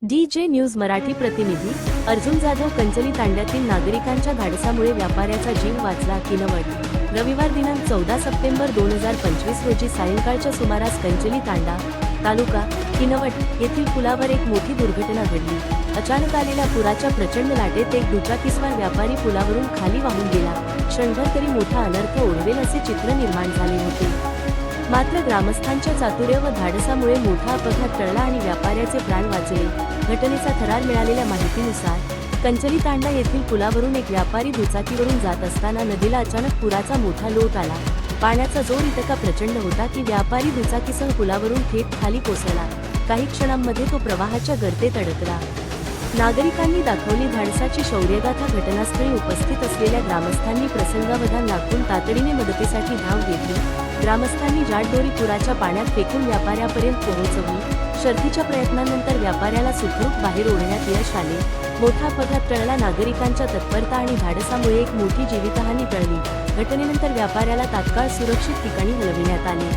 DJ news Marathi प्रतिनिधी अर्जुन जाधव. कंचली तांड्यातील नागरिकांच्या धाडसामुळे व्यापाऱ्याचा जीव वाचला. किनवट. रविवार दिनांक 14 सप्टेंबर 2025 रोजी सायंकाळच्या सुमारास कंचली तांडा तालुका किनवट येथील पुलावर एक मोठी दुर्घटना घडली. अचानक आलेल्या पुराच्या प्रचंड लाटेत एक दुचाकीस्वार व्यापारी पुलावरून खाली वाहून गेला. क्षणभर तरी मोठा अनर्थ ओढवेल असे चित्र निर्माण झाले होते. मात्र ग्रामस्थांच्या चातुर्य व धाडसामुळे मोठा अपघात टळला आणि व्यापाऱ्याचे प्राण वाचले. घटनेचा थरार मिळालेल्या माहितीनुसार कंचली तांडा येथील पुलावरून एक व्यापारी दुचाकीवरून जात असताना नदीला अचानक पुराचा मोठा लोट आला. पाण्याचा जोर इतका प्रचंड होता की व्यापारी दुचाकीसह पुलावरून थेट खाली कोसळला. काही क्षणांमध्ये तो प्रवाहाच्या गर्तेत अडकला. नागरिकांनी दाखवली धाडसाची शौर्यगाथा. घटनास्थळी उपस्थित असलेल्या ग्रामस्थांनी प्रसंगावधान दाखवून तातडीने मदतीसाठी धाव घेतली. ग्रामस्थांनी जाटदोरी पुराच्या पाण्यात फेकून व्यापाऱ्यापर्यंत पोहोचवली. शर्थीच्या प्रयत्नांनंतर व्यापाऱ्याला सुखरूप बाहेर ओढण्यात यश आले. मोठा अपघात टळला. नागरिकांच्या तत्परता आणि धाडसामुळे एक मोठी जीवितहानी टळली. घटनेनंतर व्यापाऱ्याला तात्काळ सुरक्षित ठिकाणी हलविण्यात आले.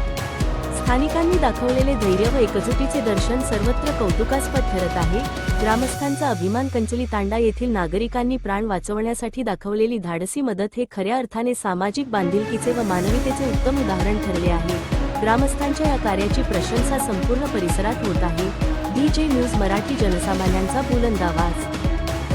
स्थानिकांनी दाखवलेले धैर्य व एकजुटीचे दर्शन सर्वत्र कौतुकास्पद ठरत आहे. ग्रामस्थांचा अभिमान. कंचली तांडा येथील नागरिकांनी प्राण वाचवण्यासाठी दाखवलेली धाडसी मदत हे खऱ्या अर्थाने सामाजिक बांधिलकीचे व मानवतेचे उत्तम उदाहरण ठरले आहे. ग्रामस्थांच्या या कार्याची प्रशंसा संपूर्ण परिसरात होत आहे. डीजे न्यूज मराठी, जनसामान्यांचा बुलंद आवाज.